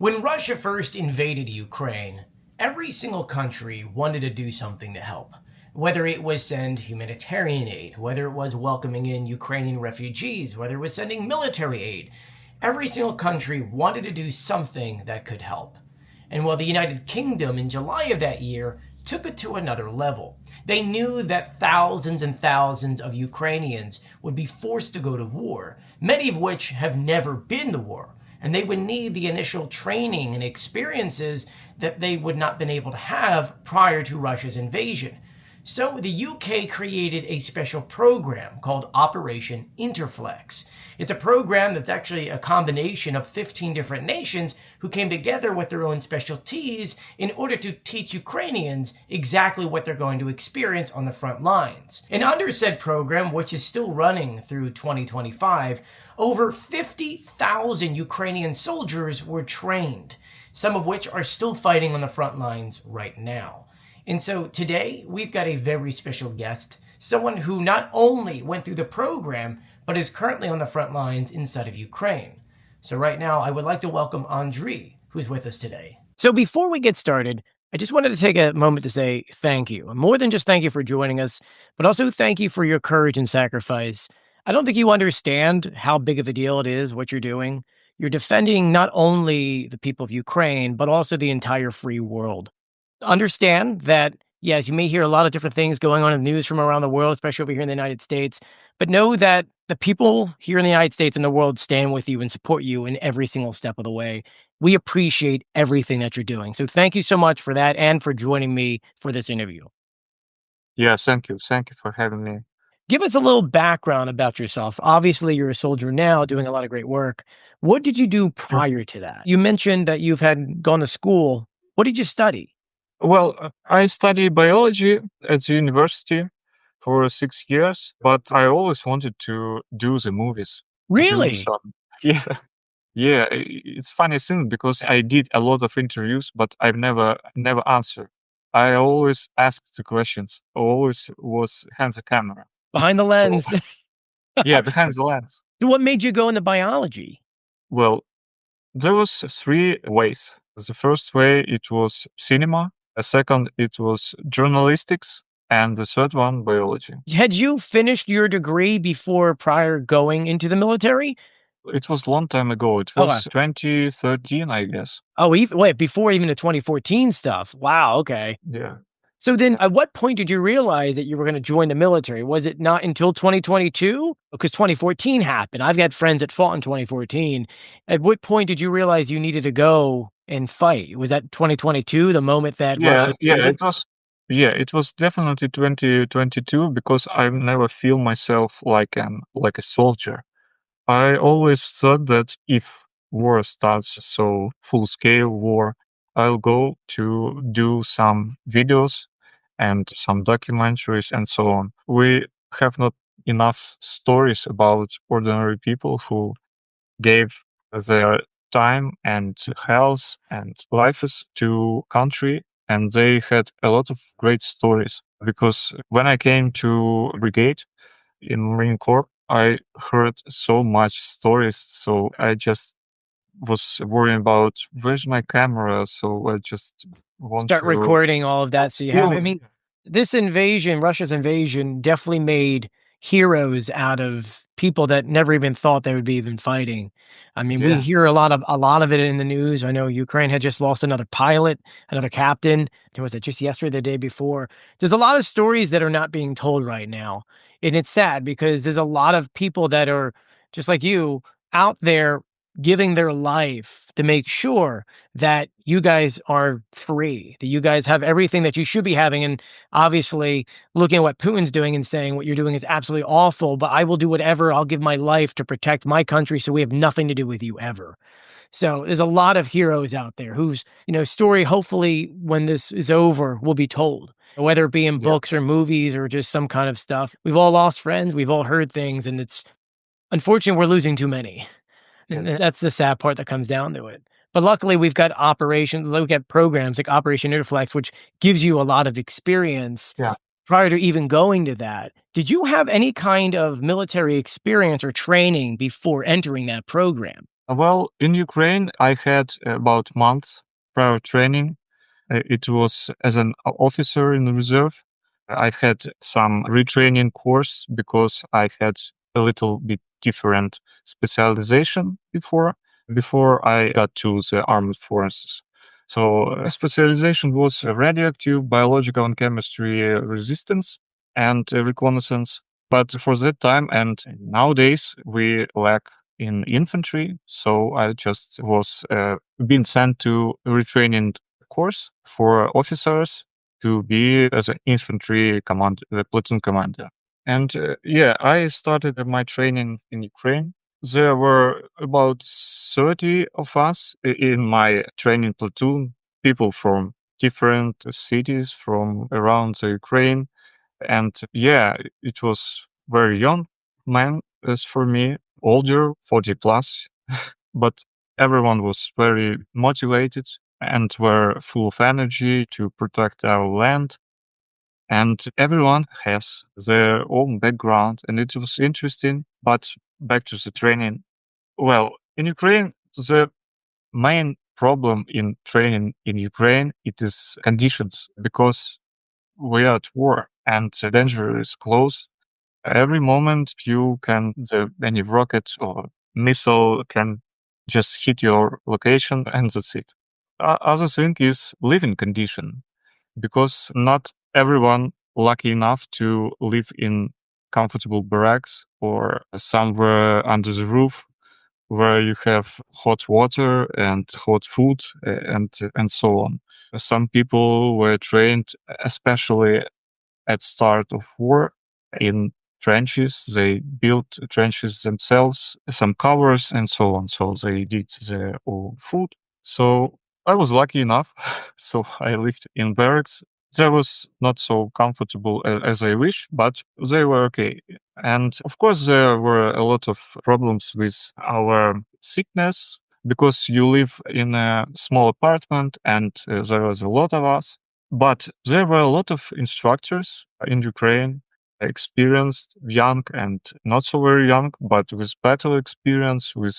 When Russia first invaded Ukraine, every single country wanted to do something to help. Whether it was send humanitarian aid, whether it was welcoming in Ukrainian refugees, whether it was sending military aid, every single country wanted to do something that could help. And while the United Kingdom in July of that year took it to another level. They knew that thousands and thousands of Ukrainians would be forced to go to war, many of which have never been to war, and they would need the initial training and experiences that they would not been able to have prior to Russia's invasion. So the UK created a special program called Operation Interflex. It's a program that's actually a combination of 15 different nations who came together with their own specialties in order to teach Ukrainians exactly what they're going to experience on the front lines. And under said program, which is still running through 2025, over 50,000 Ukrainian soldiers were trained, some of which are still fighting on the front lines right now. And so today, we've got a very special guest, someone who not only went through the program, but is currently on the front lines inside of Ukraine. So right now, I would like to welcome Andriy, who's with us today. So before we get started, I just wanted to take a moment to say thank you. More than just thank you for joining us, but also thank you for your courage and sacrifice. I don't think you understand how big of a deal it is, what you're doing. You're defending not only the people of Ukraine, but also the entire free world. Understand that, yes, you may hear a lot of different things going on in the news from around the world, especially over here in the United States, but know that the people here in the United States and the world stand with you and support you in every single step of the way. We appreciate everything that you're doing. So thank you so much for that and for joining me for this interview. Yeah, thank you. Thank you for having me. Give us a little background about yourself. Obviously, you're a soldier now doing a lot of great work. What did you do prior to that? You mentioned that you've had gone to school. What did you study? Well, I studied biology at the university for 6 years, but I always wanted to do the movies. Do Really? some. Yeah. Yeah, it's funny thing because I did a lot of interviews, but I've never answered. I always asked the questions. Always was behind the camera. Behind the So lens. yeah, behind the lens. So what made you go into biology? Well, there was 3 ways. The first way it was cinema. The second it was journalistics, and the third one biology. Had you finished your degree before prior going into the military? It was a long time ago. It was 2013, I guess. Oh, wait, before even the 2014 stuff. Wow, okay. Yeah. So then at what point did you realize that you were going to join the military? Was it not until 2022? Because 2014 happened. I've got friends that fought in 2014. At what point did you realize you needed to go and fight? Was that 2022, the moment that Russia invaded? It was definitely 2022 because I never feel myself like a soldier. I always thought that if war starts, so full scale war, I'll go to do some videos and some documentaries and so on. We have not enough stories about ordinary people who gave their time and health and lives to country, and they had a lot of great stories. Because when I came to brigade in Marine Corps, I heard so much stories, so I just was worrying about where's my camera, so I just want Start to recording all of that so you have, I mean, this invasion, Russia's invasion, definitely made heroes out of people that never even thought they would be even fighting. I mean, we Yeah. hear a lot of it in the news. I know Ukraine had just lost another pilot, another captain. Was it just yesterday, the day before? There's a lot of stories that are not being told right now. And it's sad because there's a lot of people that are just like you out there giving their life to make sure that you guys are free, that you guys have everything that you should be having. And obviously looking at what Putin's doing and saying what you're doing is absolutely awful, but I will do whatever. I'll give my life to protect my country. So we have nothing to do with you ever. So there's a lot of heroes out there whose, story, hopefully when this is over, will be told, whether it be in books or movies or just some kind of stuff. We've all lost friends. We've all heard things, and it's unfortunate we're losing too many. And that's the sad part that comes down to it. But luckily, we've got programs like Operation Interflex, which gives you a lot of experience prior to even going to that. Did you have any kind of military experience or training before entering that program? Well, in Ukraine, I had about months prior training. It was as an officer in the reserve. I had some retraining course because I had a little bit different specialization before I got to the armed forces. So specialization was radioactive, biological and chemistry resistance and reconnaissance. But for that time and nowadays, we lack in infantry. So I just was being sent to retraining course for officers to be as an infantry command, platoon commander. And yeah, I started my training in Ukraine. There were about 30 of us in my training platoon, people from different cities from around the Ukraine. And yeah, it was very young man as for me, older, 40 plus, but everyone was very motivated and were full of energy to protect our land. And everyone has their own background, and it was interesting. But back to the training. Well, in Ukraine, the main problem in training in Ukraine it is conditions because we are at war and the danger is close. Every moment any rocket or missile can just hit your location and that's it. Other thing is living condition because not everyone lucky enough to live in comfortable barracks or somewhere under the roof where you have hot water and hot food and so on. Some people were trained, especially at start of war, in trenches. They built trenches themselves, some covers and so on. So they did their own food. So I was lucky enough. So I lived in barracks. That was not so comfortable as I wish, but they were okay. And of course, there were a lot of problems with our sickness because you live in a small apartment and there was a lot of us. But there were a lot of instructors in Ukraine, experienced, young and not so very young, but with battle experience, with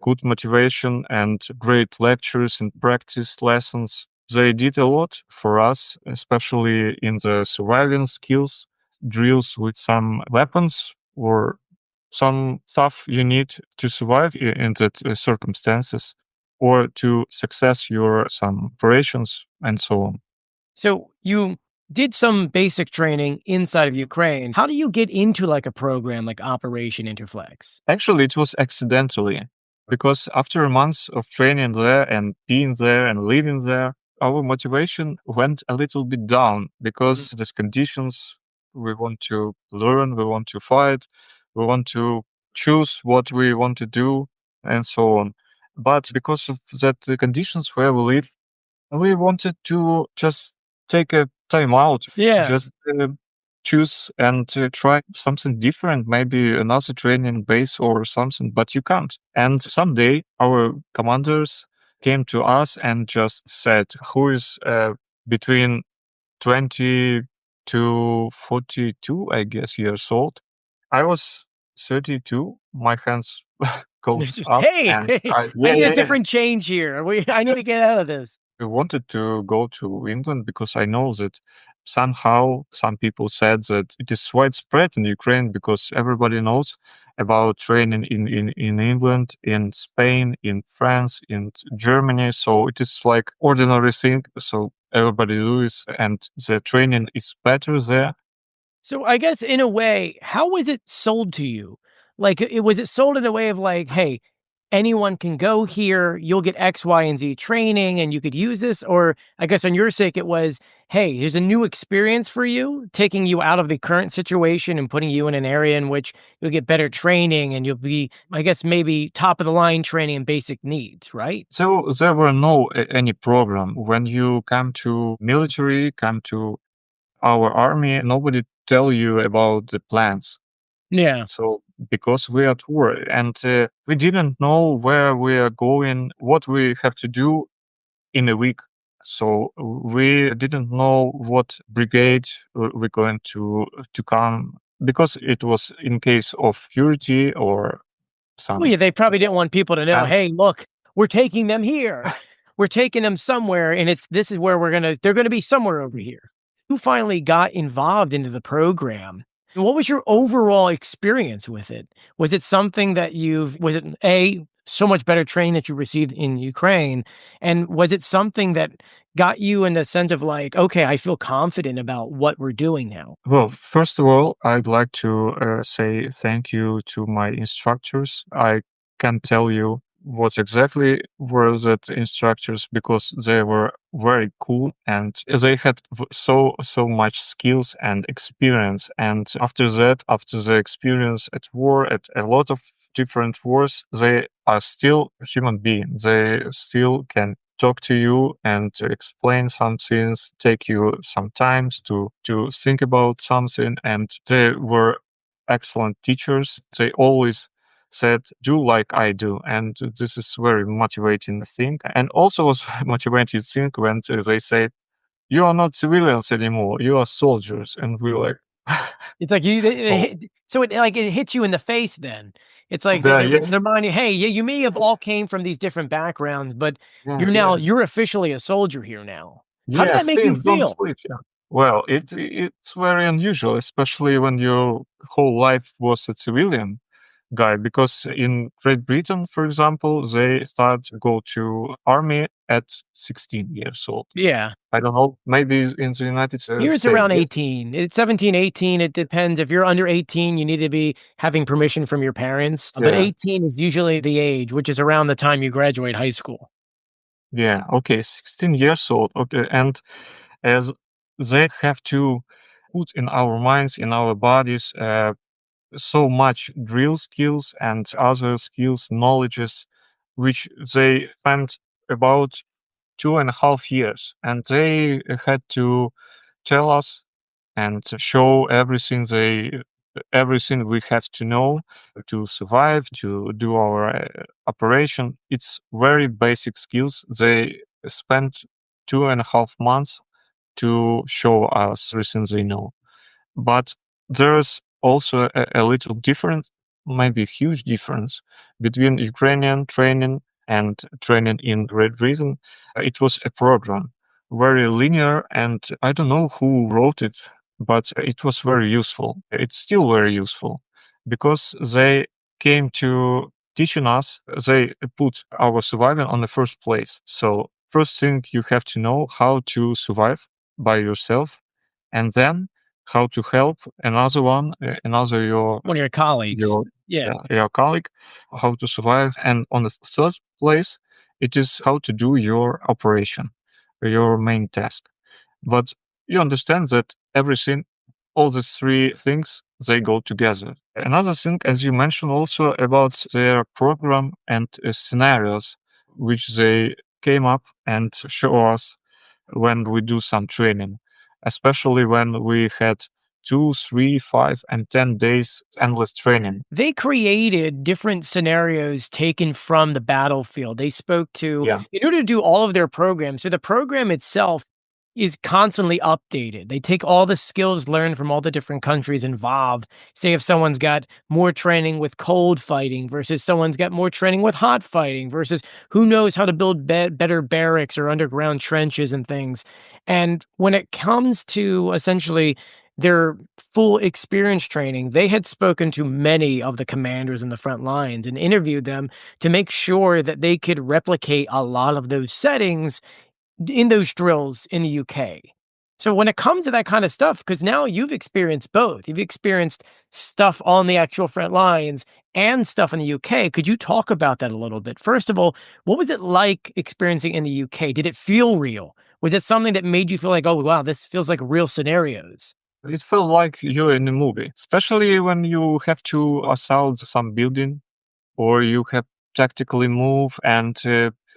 good motivation and great lectures and practice lessons. They did a lot for us, especially in the surviving skills, drills with some weapons or some stuff you need to survive in that circumstances or to success your some operations and so on. So you did some basic training inside of Ukraine. How do you get into like a program like Operation Interflex? Actually, it was accidentally because after a month of training there and being there and living there, our motivation went a little bit down Mhm. because these conditions we want to learn, we want to fight, we want to choose what we want to do, and so on. But because of that, the conditions where we live, we wanted to just take a time out, Yeah. just choose and try something different, maybe another training base or something, but you can't. And someday our commanders came to us and just said, who is between 20 to 42, I guess, years old. I was 32. My hands goes up Hey, and hey, I yeah, need a yeah, yeah. different change here. I need to get out of this. I wanted to go to England because I know that somehow some people said that it is widespread in Ukraine because everybody knows about training in England, in Spain, in France, in Germany. So it is like ordinary thing. So everybody do this and the training is better there. So I guess in a way, how was it sold to you? Like, was it sold in a way of like, hey, anyone can go here, you'll get X, Y, and Z training, and you could use this? Or I guess on your sake, it was, hey, here's a new experience for you, taking you out of the current situation and putting you in an area in which you'll get better training and you'll be, I guess, maybe top of the line training and basic needs, right? So there were no any problem when you come to military, come to our army. Nobody tell you about the plans. Yeah. So because we are at war and we didn't know where we are going, what we have to do in a week. So we didn't know what brigade we're going to come because it was in case of security or Well, some. yeah, they probably didn't want people to know, And hey, look, we're taking them here. We're taking them somewhere, and this is where they're gonna be somewhere over here. Who finally got involved into the program? And what was your overall experience with it? Was it something that was it so much better training that you received in Ukraine? And was it something that got you in the sense of like, okay, I feel confident about what we're doing now? well, first of all, I'd like to say thank you to my instructors. I can't tell you what exactly were the instructors because they were very cool and they had so much skills and experience. And after that, after the experience at war, at a lot of different wars, they are still human beings. They still can talk to you and to explain some things, take you some times to think about something. And they were excellent teachers. They always said, do like I do. And this is very motivating thing. And also was motivating thing when they said, you are not civilians anymore, you are soldiers. And we were like, It's like you they oh, hit so it like, it hits you in the face then. It's like yeah, they're yeah, reminding you, "Hey, yeah, you may have all came from these different backgrounds, but yeah, yeah. you're officially a soldier here now." How did Yeah, that make you think, don't feel? sleep. Yeah. Well, it's very unusual, especially when your whole life was a civilian guy. Because in Great Britain, for example, they start go to army at 16 years old. Yeah. I don't know. Maybe in the United Here States, it's same. around Yes. 18. It's 17, 18. It depends. If you're under 18, you need to be having permission from your parents, but Yeah. 18 is usually the age, which is around the time you graduate high school. Yeah. Okay. 16 years old. Okay. And as they have to put in our minds, in our bodies, so much drill skills and other skills, knowledges, which they spent about 2.5 years. And they had to tell us and show everything we have to know to survive, to do our operation. It's very basic skills. They spent 2.5 months to show us everything they know. But there's also a little difference, maybe a huge difference between Ukrainian training and training in Great Britain. It was a program, very linear, and I don't know who wrote it, but it was very useful. It's still very useful because they came to teaching us, they put our survival on the first place. So first thing you have to know how to survive by yourself, and then how to help another one, another One of your colleagues. your Yeah. your colleague, how to survive, and on the third place, it is how to do your operation, your main task. But you understand that everything, all these three things, they go together. Another thing, as you mentioned, also about their program and scenarios, which they came up and show us when we do some training, especially when we had 2, 3, 5, and 10 days endless training. They created different scenarios taken from the battlefield. They spoke to Yeah. in order to do all of their programs, so the program itself is constantly updated. They take all the skills learned from all the different countries involved. Say if someone's got more training with cold fighting versus someone's got more training with hot fighting versus who knows how to build better barracks or underground trenches and things. And when it comes to essentially their full experience training, they had spoken to many of the commanders in the front lines and interviewed them to make sure that they could replicate a lot of those settings in those drills in the UK. So when it comes to that kind of stuff, because now you've experienced both, you've experienced stuff on the actual front lines and stuff in the UK. Could you talk about that a little bit? First of all, what was it like experiencing in the UK? Did it feel real? Was it something that made you feel like, oh, wow, this feels like real scenarios? It felt like you're in a movie, especially when you have to assault some building or you have tactically move and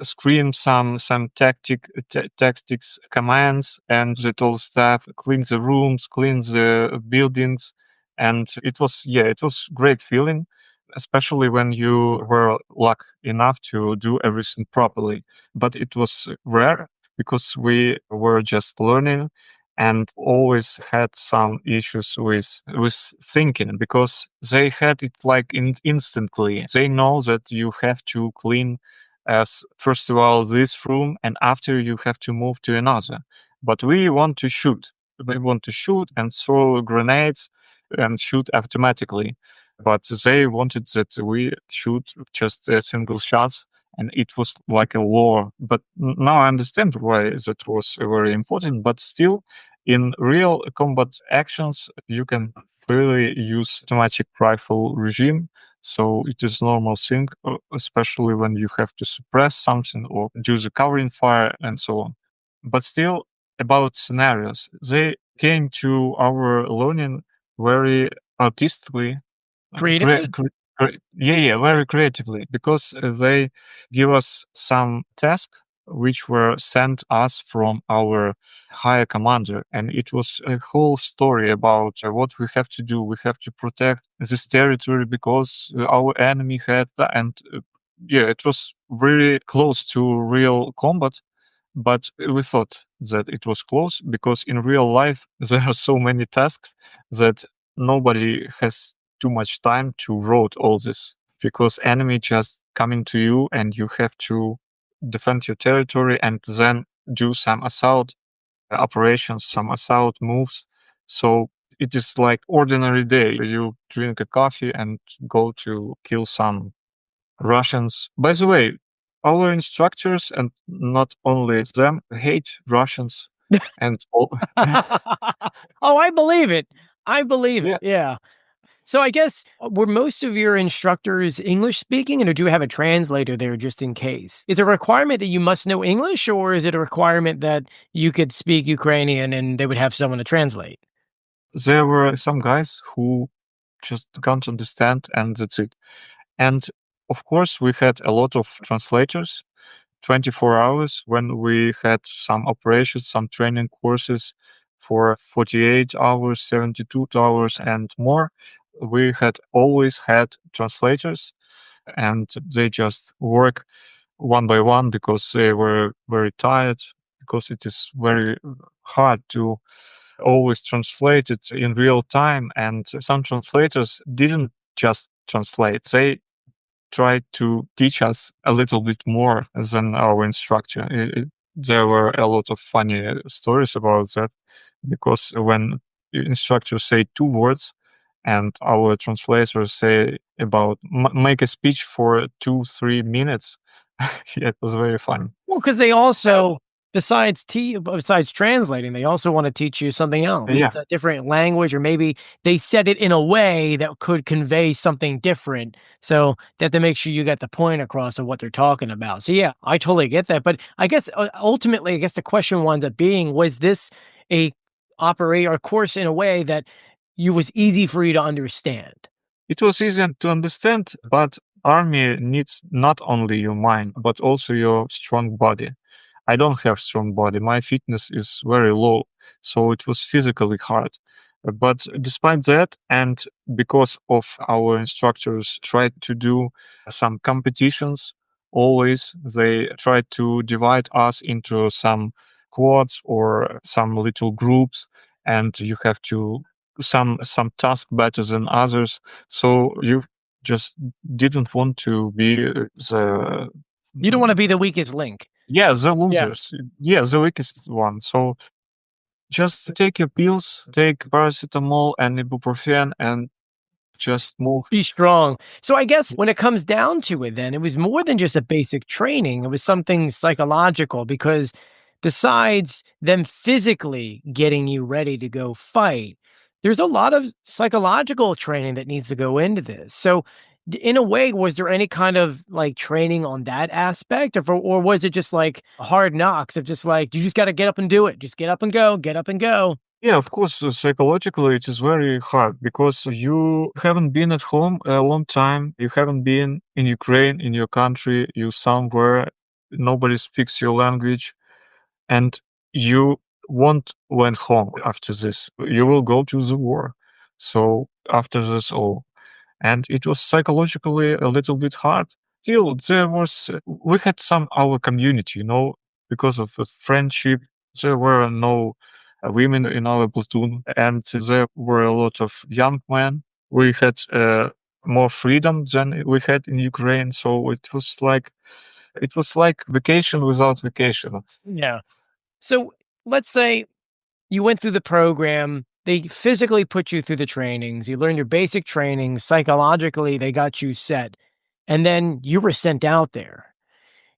scream some tactics commands and that all stuff, clean the rooms, clean the buildings. And it was great feeling, especially when you were lucky enough to do everything properly. But it was rare because we were just learning and always had some issues with thinking, because they had it like instantly. They know that you have to clean as first of all this room, and after you have to move to another. But we want to shoot. We want to shoot and throw grenades and shoot automatically. But they wanted that we shoot just single shots, and it was like a war. But now I understand why that was very important. But still, in real combat actions, you can freely use automatic rifle regime. So it is normal thing, especially when you have to suppress something or do the covering fire and so on. But still, about scenarios, they came to our learning very artistically, Creatively? yeah, very creatively, because they give us some tasks which were sent us from our higher commander, and it was a whole story about what we have to do. We have to protect this territory because our enemy had, and yeah, it was very close to real combat. But we thought that it was close because in real life there are so many tasks that nobody has too much time to wrote all this, because enemy just coming to you and you have to defend your territory and then do some assault operations, some assault moves. So it is like ordinary day. You drink a coffee and go to kill some Russians. By the way, our instructors, and not only them, hate Russians and all. Oh, I believe it. I believe it. Yeah, Yeah. So I guess were most of your instructors English speaking, or do you have a translator there just in case? Is it a requirement that you must know English, or is it a requirement that you could speak Ukrainian and they would have someone to translate? there were some guys who just can't understand, and that's it. And of course, we had a lot of translators, 24 hours when we had some operations, some training courses for 48 hours, 72 hours, and more. We had always had translators, and they just work one by one because they were very tired, because it is very hard to always translate it in real time. And some translators didn't just translate, they tried to teach us a little bit more than our instructor. There were a lot of funny stories about that, because when instructors say two words and our translators say about make a speech for 2-3 minutes, yeah, it was very funny. Well, because they also, besides translating, they also want to teach you something else. Yeah, It's a different language, or maybe they said it in a way that could convey something different. So they have to make sure you get the point across of what they're talking about. So yeah, I totally get that. But I guess ultimately, I guess the question winds up being: was this a operate or course in a way that you was easy for you to understand? it was easy to understand, but army needs not only your mind but also your strong body. I don't have strong body. My fitness is very low, so it was physically hard. But despite that, and because of our instructors tried to do some competitions, always they tried to divide us into some quads or some little groups, and you have to some task better than others. So you just didn't want to be the You don't want to be the weakest link. yeah, the Yeah. losers. Yeah, the weakest one. So just take your pills, take paracetamol and ibuprofen, and just move. Be strong. So I guess when it comes down to it then, it was more than just a basic training, it was something psychological because besides them physically getting you ready to go fight, there's a lot of psychological training that needs to go into this. So in a way, was there any kind of like training on that aspect or was it just like hard knocks of just like, you just got to get up and do it. Just get up and go, get up and go. Yeah, of course, psychologically it is very hard because you haven't been at home a long time. You haven't been in Ukraine, in your country. You somewhere, nobody speaks your language, and you won't went home after this. You will go to the war. So after this all, and it was psychologically a little bit hard. Still, there was we had some our community, because of the friendship. There were no women in our platoon, and there were a lot of young men. We had more freedom than we had in Ukraine, so it was like vacation without vacation. Yeah. So let's say you went through the program, they physically put you through the trainings, you learned your basic training, psychologically, they got you set, and then you were sent out there.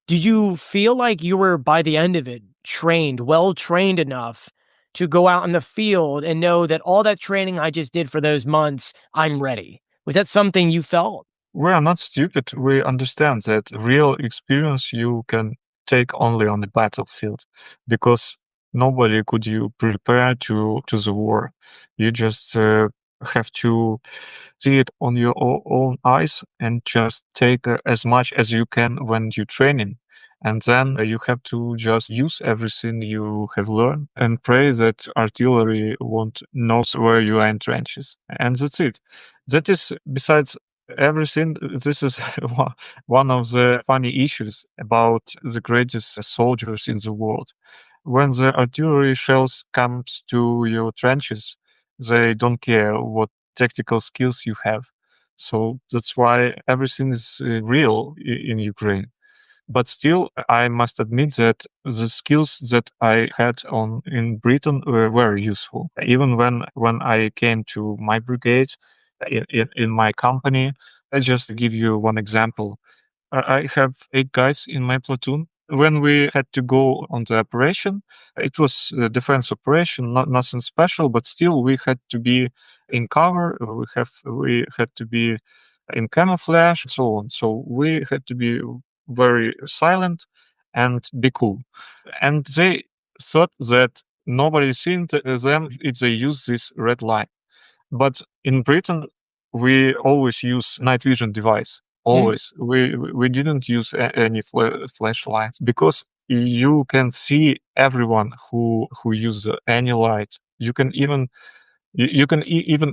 Did you feel like you were, by the end of it, trained, well trained enough to go out in the field and know that all that training I just did for those months, I'm ready? Was that something you felt? We are not stupid. We understand that real experience you can take only on the battlefield, because nobody could you prepare to the war. You just have to see it on your own eyes and just take as much as you can when you're training. And then you have to just use everything you have learned and pray that artillery won't knows where you are in trenches. And that's it. That is, besides everything, this is one of the funny issues about the greatest soldiers in the world. When the artillery shells comes to your trenches, they don't care what tactical skills you have. So that's why everything is real in Ukraine. But still, I must admit that the skills that I had on in Britain were very useful. Even when I came to my brigade in my company, I just give you one example. I have 8 guys in my platoon. When we had to go on the operation, it was a defense operation, not nothing special, but still we had to be in cover. We had to be in camouflage, and so on. So we had to be very silent and be cool. And they thought that nobody seen them if they use this red light. But in Britain, we always use night vision device. Mm. Always. We didn't use any flashlights, because you can see everyone who use any light. You can even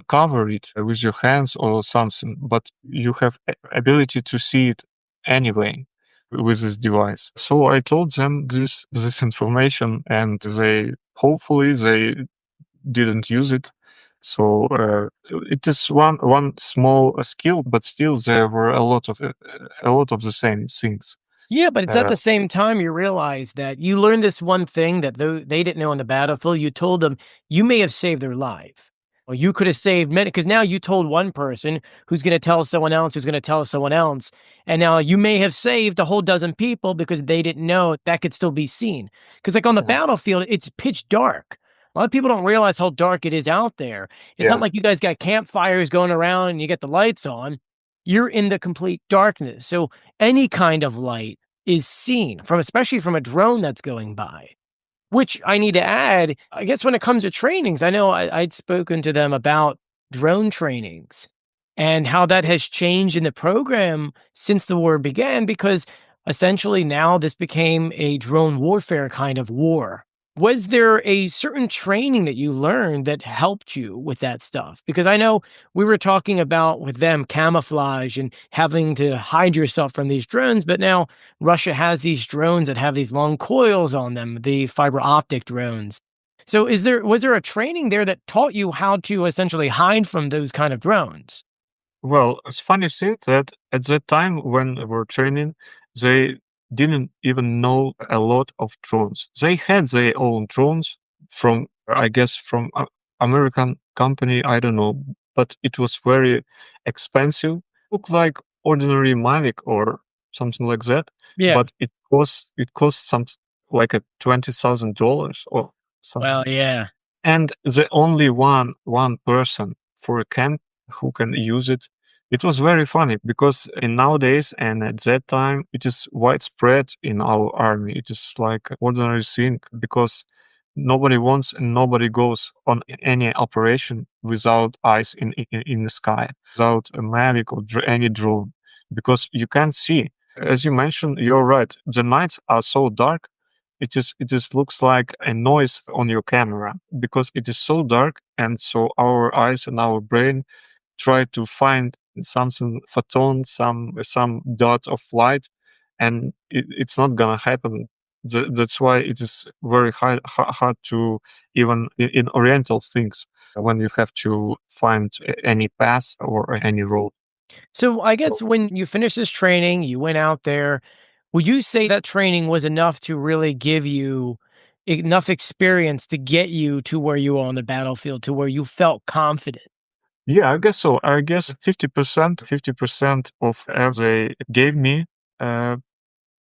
cover it with your hands or something, but you have ability to see it anyway with this device. So I told them this information, and they hopefully they didn't use it. So it is one small skill, but still there were a lot of the same things. Yeah, but it's at Uh, the same time you realize that you learned this one thing that they didn't know on the battlefield. You told them you may have saved their life. Or you could have saved many because now you told one person who's going to tell someone else who's going to tell someone else. And now you may have saved a whole dozen people because they didn't know that could still be seen. Because, like on the yeah, battlefield, it's pitch dark. A lot of people don't realize how dark it is out there. It's not yeah, like you guys got campfires going around and you get the lights on. You're in the complete darkness. So any kind of light is seen from, especially from a drone that's going by. Which I need to add, I guess when it comes to trainings, I know I'd spoken to them about drone trainings and how that has changed in the program since the war began, because essentially now this became a drone warfare kind of war. Was there a certain training that you learned that helped you with that stuff? Because I know we were talking about with them camouflage and having to hide yourself from these drones, but now Russia has these drones that have these long coils on them, the fiber optic drones. So was there a training there that taught you how to essentially hide from those kind of drones? well, it's funny thing that at that time when we were training, they didn't even know a lot of drones. They had their own drones from, I guess, from American company. I don't know, but it was very expensive. Looked like ordinary Mavic or something like that, Yeah. but it cost some like a $20,000 or Well, something. yeah. And the only one person for a camp who can use it. It was very funny because in nowadays and at that time it is widespread in our army. It is like ordinary thing because nobody wants and nobody goes on any operation without eyes in the sky, without a Mavic or any drone, because you can't see. As you mentioned, you're right. The nights are so dark, it just looks like a noise on your camera because it is so dark, and so our eyes and our brain try to find something photon, some dot of light, and it's not gonna happen. That's why it is very hard to even in Oriental things when you have to find any path or any road. So I So, guess when you finished this training, you went out there. Would you say that training was enough to really give you enough experience to get you to where you are on the battlefield, to where you felt confident? yeah, I guess so. I guess 50% of they gave me uh,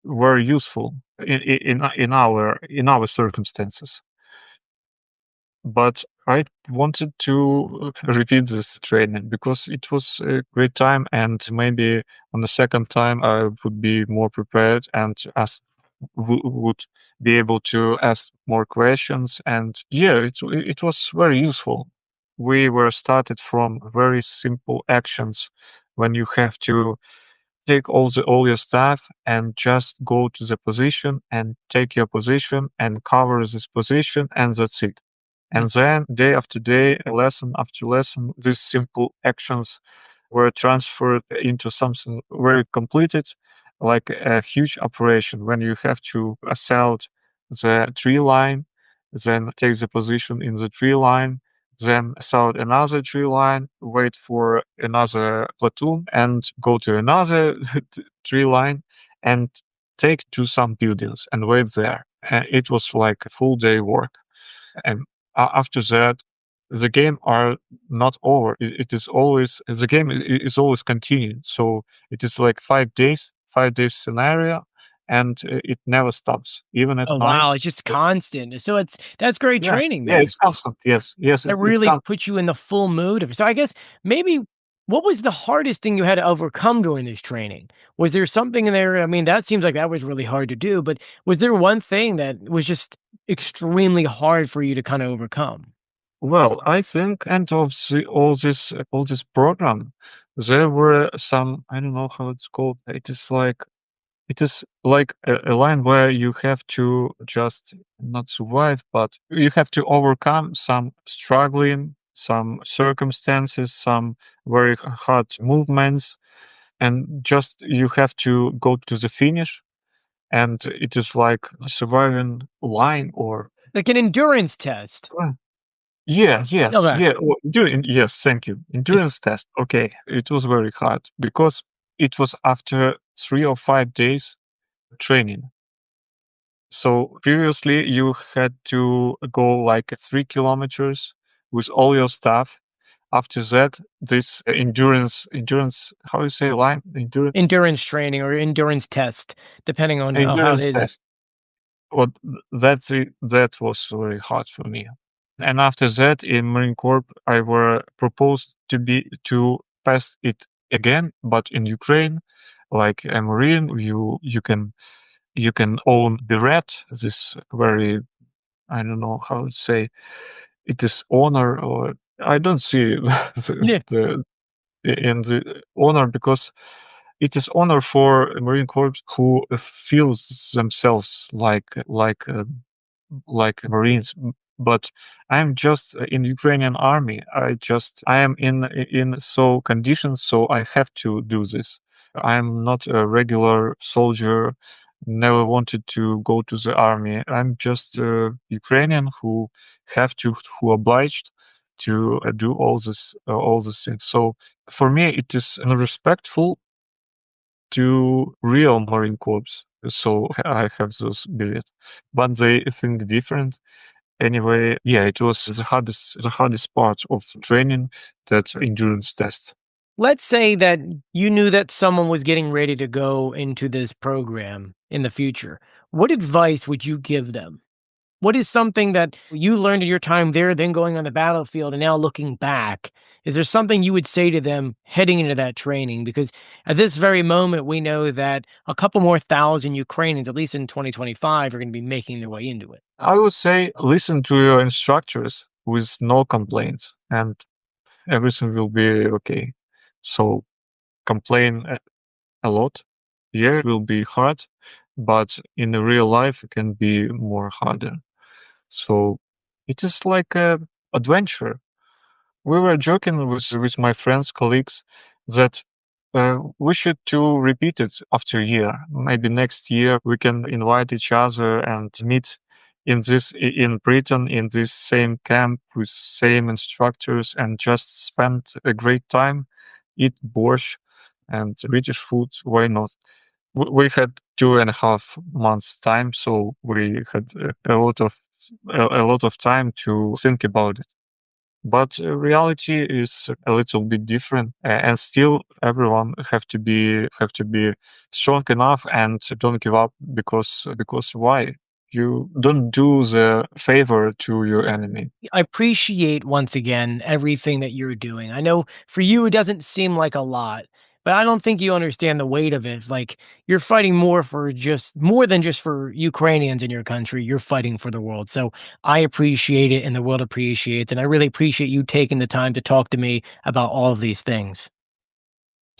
were useful in our circumstances. But I wanted to repeat this training because it was a great time, and maybe on the second time I would be more prepared and would be able to ask more questions. And yeah, it was very useful. We were started from very simple actions when you have to take all your stuff and just go to the position and take your position and cover this position, and that's it. And then day after day, lesson after lesson, these simple actions were transferred into something very completed, like a huge operation when you have to assault the tree line, then take the position in the tree line, then assault another tree line, wait for another platoon, and go to another tree line and take to some buildings and wait there. And it was like a full day work. And after that, the game are not over. It is always the game is always continuing. So it is like 5 days, 5 days scenario, and it never stops, even at Oh, wow, night. it's just constant. So that's great Yeah, training yeah, then. it's constant. Yes, yes, It it's really constant. puts you in the full mood of, so I guess maybe what was the hardest thing you had to overcome during this training? Was there something in there? I mean, that seems like that was really hard to do, but was there one thing that was just extremely hard for you to kind of overcome? Well, I think end of all this program, there were some, I don't know how it's called. It is like a line where you have to just not survive, but you have to overcome some struggling, some circumstances, some very hard movements, and just you have to go to the finish. And it is like a surviving line or Like an endurance test. yeah, yes, Okay. yeah. During yes, thank you. Endurance test. Okay, it was very hard because it was after 3 or 5 days training. So previously you had to go like 3 kilometers with all your stuff. After that, this endurance, how you say line Endurance training or endurance test, depending on how it endurance is. test. What that was very hard for me. And after that, in Marine Corps, I were proposed to pass it again, but in Ukraine, like a Marine, you can own beret. This very I don't know how to say it is honor or I don't see Yeah. the in the honor because it is honor for Marine Corps who feels themselves like Marines. But I'm just in Ukrainian army. I am in so conditions, so I have to do this. I'm not a regular soldier. Never wanted to go to the army. I'm just a Ukrainian who obliged to do all these things. So for me, it is respectful to real Marine Corps. So I have those billets, but they think different. Anyway, yeah, it was the hardest part of training, that endurance test. Let's say that you knew that someone was getting ready to go into this program in the future. What advice would you give them? What is something that you learned in your time there, then going on the battlefield, and now looking back? Is there something you would say to them heading into that training? Because at this very moment, we know that a couple more thousand Ukrainians, at least in 2025, are going to be making their way into it. I would say listen to your instructors with no complaints, and everything will be okay. So complain a lot. Yeah, it will be hard, but in the real life, it can be more harder. So it is like a adventure. We were joking with my friends, colleagues, that we should to repeat it after a year. Maybe next year we can invite each other and meet in Britain in this same camp with same instructors and just spend a great time, eat borscht and British food. Why not? We had 2.5 months time, so we had a lot of time to think about it. But reality is a little bit different, and still everyone have to be strong enough and don't give up because why? You don't do the favor to your enemy. I appreciate once again everything that you're doing. I know for you it doesn't seem like a lot, but I don't think you understand the weight of it. Like you're fighting more than just for Ukrainians in your country. You're fighting for the world. So I appreciate it and the world appreciates it. And I really appreciate you taking the time to talk to me about all of these things.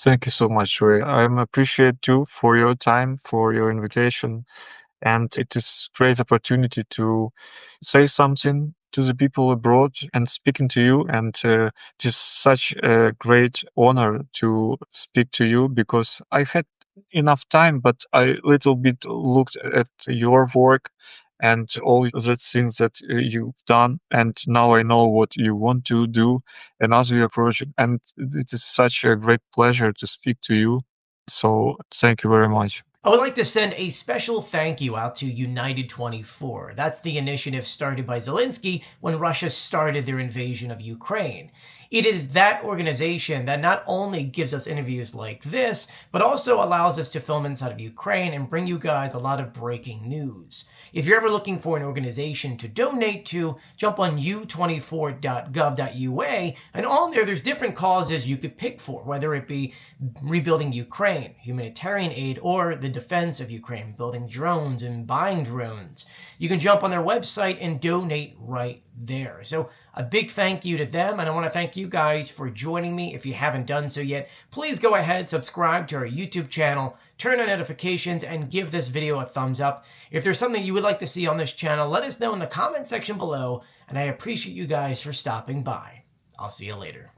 Thank you so much, Ray. I'm appreciate too for your time, for your invitation, and it is great opportunity to say something to the people abroad and speaking to you, and just such a great honor to speak to you because I had enough time, but I little bit looked at your work and all the things that you've done, and now I know what you want to do and as your project, and it is such a great pleasure to speak to you. So thank you very much. I would like to send a special thank you out to United 24. That's the initiative started by Zelensky when Russia started their invasion of Ukraine. It is that organization that not only gives us interviews like this, but also allows us to film inside of Ukraine and bring you guys a lot of breaking news. If you're ever looking for an organization to donate to, jump on u24.gov.ua, and on there there's different causes you could pick for, whether it be rebuilding Ukraine, humanitarian aid, or the defense of Ukraine, building drones and buying drones. You can jump on their website and donate right there. So a big thank you to them, and I want to thank you guys for joining me. If you haven't done so yet, please go ahead, subscribe to our YouTube channel, turn on notifications, and give this video a thumbs up. If there's something you would like to see on this channel, let us know in the comment section below, and I appreciate you guys for stopping by. I'll see you later.